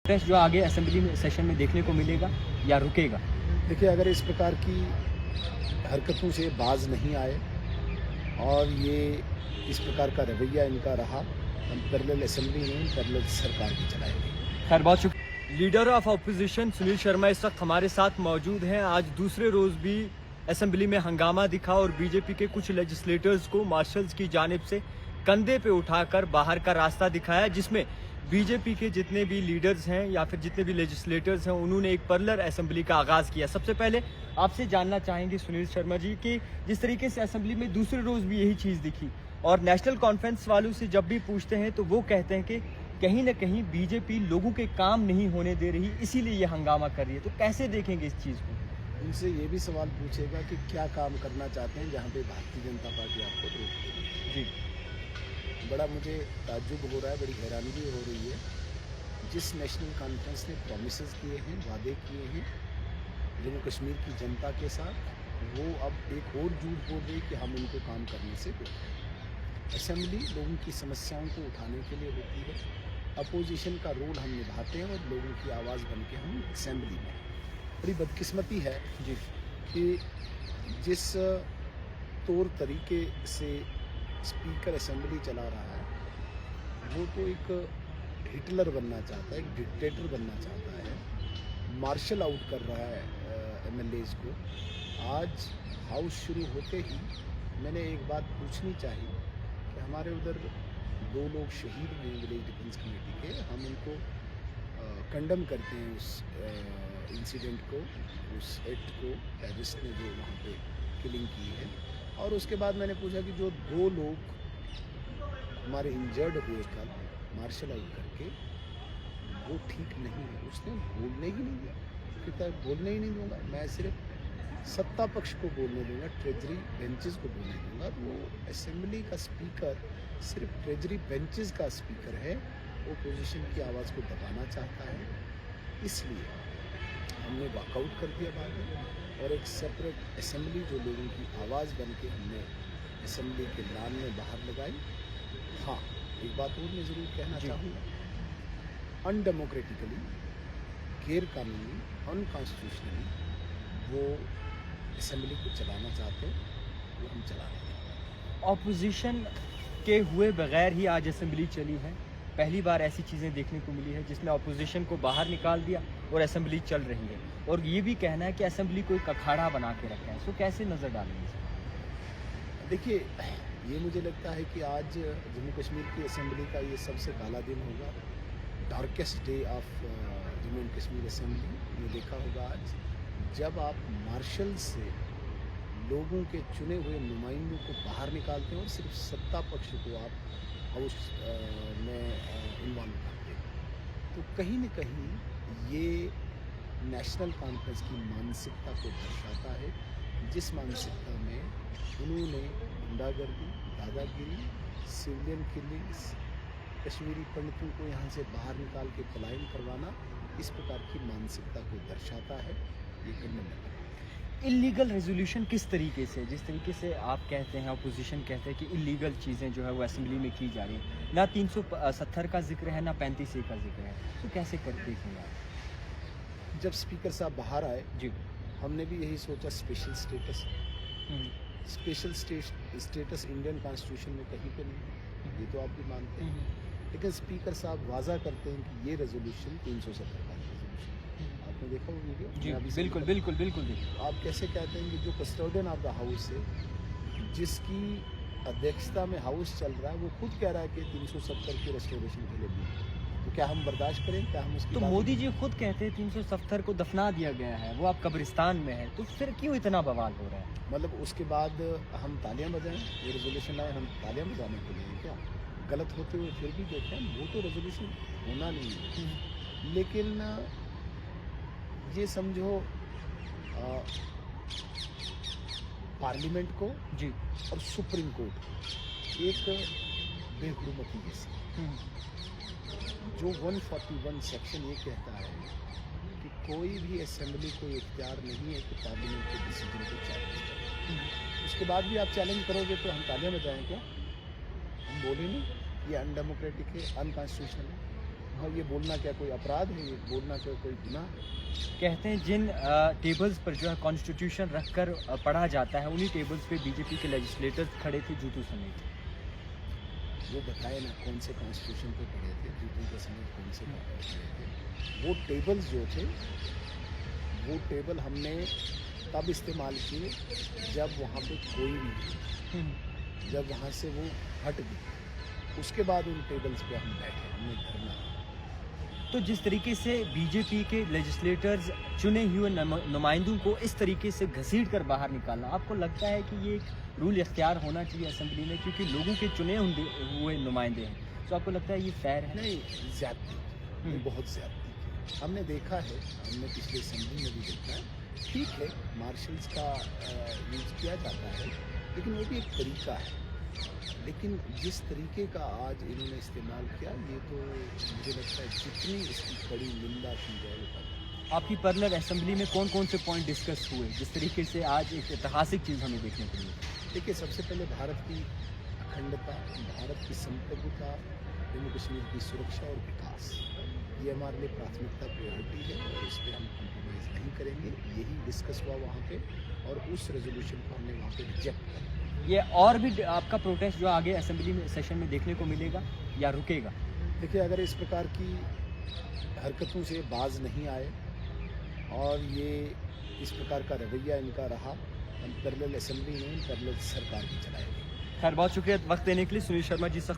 जो आगे असेंबली में सेशन में देखने को मिलेगा या रुकेगा? देखिए, अगर इस प्रकार की हरकतों से बाज नहीं आए और ये इस प्रकार का रवैया इनका रहा, हम पैरेलल असेंबली नहीं, पैरेलल सरकार भी चलाएंगे। खैर, बहुत शुक्रिया। Leader of opposition Sunil Sharma इस वक्त हमारे साथ मौजूद हैं। आज दूसरे रोज भी असेंबली में हंगामा दिखा और बीजेपी के कुछ लेजिस्लेटर्स को मार्शल्स की जानिब से कंधे पे उठाकर बाहर का रास्ता दिखाया, जिसमें बीजेपी के जितने भी लीडर्स हैं या फिर जितने भी लेजिस्लेटर्स हैं उन्होंने एक पैरेलल असेंबली का आगाज किया। सबसे पहले आपसे जानना चाहेंगे सुनील शर्मा जी कि जिस तरीके से असेंबली में दूसरे रोज भी यही चीज दिखी और नेशनल कॉन्फ्रेंस वालों से जब भी पूछते हैं तो वो कहते हैं कि कहीं ना कहीं बीजेपी लोगों के काम नहीं होने दे रही, इसीलिए ये हंगामा कर रही है, तो कैसे देखेंगे इस चीज को? उनसे ये भी सवाल पूछेगा कि क्या काम करना चाहते हैं जहाँ पे भारतीय जनता पार्टी आपको रोक रही है। जी, बड़ा मुझे ताज्जुब हो रहा है, बड़ी हैरानगी हो रही है। जिस नेशनल कॉन्फ्रेंस ने प्रोमिसेस किए हैं, वादे किए हैं जम्मू कश्मीर की जनता के साथ, वो अब एक और झूठ बोल रही है कि हम उनको काम करने से रोक रहे हैं। असेंबली लोगों की समस्याओं को उठाने के लिए होती है। अपोजिशन का रोल हम निभाते हैं और लोगों की आवाज़ बन के हम असेंबली में। बड़ी बदकिस्मती है जी, कि जिस तौर तरीके से स्पीकर असेंबली चला रहा है, वो तो एक हिटलर बनना चाहता है, एक डिक्टेटर बनना चाहता है, मार्शल आउट कर रहा है एमएलएज को। आज हाउस शुरू होते ही मैंने एक बात पूछनी चाहिए कि हमारे उधर 2 लोग शहीद हुए विलेज डिफेंस कमेटी के, हम उनको कंडम करते हैं उस इंसिडेंट को, उस एक्ट को, टेररिस्ट ने जो वहाँ पे किलिंग की है। और उसके बाद मैंने पूछा कि जो 2 लोग हमारे इंजर्ड हुए कल मार्शल आउट करके, वो ठीक नहीं है। उसने बोलने ही नहीं दिया, कहता है बोलने ही नहीं दूंगा, मैं सिर्फ सत्ता पक्ष को बोलने दूंगा, ट्रेजरी बेंचेस को बोलने दूंगा। वो असेंबली का स्पीकर सिर्फ ट्रेजरी बेंचेस का स्पीकर है, ओपोजिशन की आवाज़ को दबाना चाहता है। इसलिए हमने वॉकआउट कर दिया बाद में और एक सेपरेट असेंबली जो लोगों की आवाज़ बन के हमने असेंबली के लान में बाहर लगाई। हाँ, एक बात और मैं ज़रूर कहना चाहूँगा, अनडेमोक्रेटिकली, गैर कानूनी, अनकॉन्स्टिट्यूशनली वो असेंबली को चलाना चाहते हैं, वो हम चला रहे हैं। ऑपोजिशन के हुए बगैर ही आज असेंबली चली है। पहली बार ऐसी चीज़ें देखने को मिली है जिसमें ऑपोजिशन को बाहर निकाल दिया और असेंबली चल रही है, और ये भी कहना है कि असेंबली को एक अखाड़ा बना के रखा है। सो कैसे नज़र डालेंगे? देखिए, ये मुझे लगता है कि आज जम्मू कश्मीर की असेंबली का ये सबसे काला दिन होगा, darkest day of Jammu and Kashmir assembly. ये देखा होगा आज जब आप मार्शल से लोगों के चुने हुए नुमाइंदों को बाहर निकालते हैं और सिर्फ सत्ता पक्ष को आप हाउस में इन्वॉल्व करते हैं, तो कहीं न कहीं ये नेशनल कॉन्फ्रेंस की मानसिकता को दर्शाता है, जिस मानसिकता में उन्होंने गुंडागर्दी, दादागिरी, सिविलियन किलिंग्स, कश्मीरी पंडितों को यहाँ से बाहर निकाल के पलायन करवाना, इस प्रकार की मानसिकता को दर्शाता है। ये करने इलीगल रेजोल्यूशन किस तरीके से, जिस तरीके से आप कहते हैं, अपोजिशन कहते हैं कि इलीगल चीज़ें जो है वो असेंबली में की जा रही है, ना 370 का जिक्र है ना 35A का जिक्र है, तो कैसे कर देखेंगे आप? जब स्पीकर साहब बाहर आए, जी, हमने भी यही सोचा special status. Special status Indian constitution में कहीं पे नहीं, ये तो आप भी मानते हैं। लेकिन स्पीकर साहब वाजा करते हैं कि ये रेजोल्यूशन 370 का रेजोल्यूशन। आपने देखा वो वीडियो? जी, मैं अभी बिल्कुल बिल्कुल बिल्कुल देखिए। आप कैसे कहते हैं कि जो कस्टोडियन ऑफ द हाउस है, जिसकी अध्यक्षता में हाउस चल रहा है, वो खुद कह रहा है कि 370 की रेस्टोरेशन के लिए भी, तो क्या हम बर्दाश्त करें? क्या हम उसकी तो बात मोदी जी खुद कहते हैं 370 को दफना दिया गया है, वो आप कब्रिस्तान में है, तो फिर क्यों इतना बवाल हो रहा है? मतलब उसके बाद हम तालियां बजाएं? ये रेजोल्यूशन आए, हम तालियां बजाने के लिए क्या? गलत होते हुए फिर भी देखें, वो तो रेजोल्यूशन होना नहीं है। लेकिन ये समझो पार्लियामेंट को जी, और सुप्रीम कोर्ट एक बेहुरमती जैसी, जो 141 सेक्शन ये कहता है कि कोई भी असेंबली को इख्तियार नहीं है कि पार्लियामेंट के डिसीजन को चैलेंज करें। उसके बाद भी आप चैलेंज करोगे तो हम तालियां बजाएं क्या? हम बोले नहीं ये अनडेमोक्रेटिक है, अनकॉन्स्टिट्यूशनल है। हाँ, ये बोलना क्या कोई अपराध है, ये बोलना क्या कोई गुनाह है? कहते हैं जिन टेबल्स पर जो है कॉन्स्टिट्यूशन रखकर पढ़ा जाता है उन्हीं टेबल्स पे बीजेपी के लेजिस्लेटर्स खड़े थे जूतों समेत। वो बताए ना कौन से कॉन्स्टिट्यूशन पे पढ़े थे, जूतों के समय कौन से पढ़े थे। वो टेबल्स जो थे, वो टेबल हमने तब इस्तेमाल किए जब वहाँ पे कोई नहीं था, जब वहाँ से वो हट गई, उसके बाद उन टेबल्स पे हम बैठे, हमने धरना। तो जिस तरीके से बीजेपी के लेजिस्लेटर्स चुने हुए नुमाइंदों को इस तरीके से घसीट कर बाहर निकालना, आपको लगता है कि ये एक रूल इख्तियार होना चाहिए असेंबली में, क्योंकि लोगों के चुने हुए नुमाइंदे हैं, तो आपको लगता है ये फेयर है? नहीं, ज्यादती, ये बहुत ज्यादती की हमने देखा है, हमने पिछले असेंबली में भी देखा है। ठीक है, मार्शल्स का यूज़ किया जाता है, लेकिन वो भी एक तरीका है। लेकिन जिस तरीके का आज इन्होंने इस्तेमाल किया, ये तो मुझे लगता है जितनी इसकी कड़ी निंदा की जाए वो कम। आपकी पैरेलल असेंबली में कौन कौन से पॉइंट डिस्कस हुए जिस तरीके से आज एक ऐतिहासिक चीज़ हमें देखने को मिली? देखिए, सबसे पहले भारत की अखंडता, भारत की संप्रभुता, जम्मू कश्मीर की सुरक्षा और विकास, ये हमारे लिए प्राथमिकता प्रायोरिटी है और इस पर हम कॉम्प्रोमाइज़ नहीं करेंगे। यही डिस्कस हुआ वहाँ पे और उस रेजोल्यूशन को हमने वहाँ पे रिजेक्ट कर दिया। ये और भी आपका प्रोटेस्ट जो आगे असेंबली में सेशन में देखने को मिलेगा या रुकेगा? देखिए, अगर इस प्रकार की हरकतों से बाज नहीं आए और ये इस प्रकार का रवैया इनका रहा, हम पैरेलल असेंबली में पैरेलल सरकार भी चलाएंगे। खैर, बहुत शुक्रिया वक्त देने के लिए। सुनील शर्मा जी से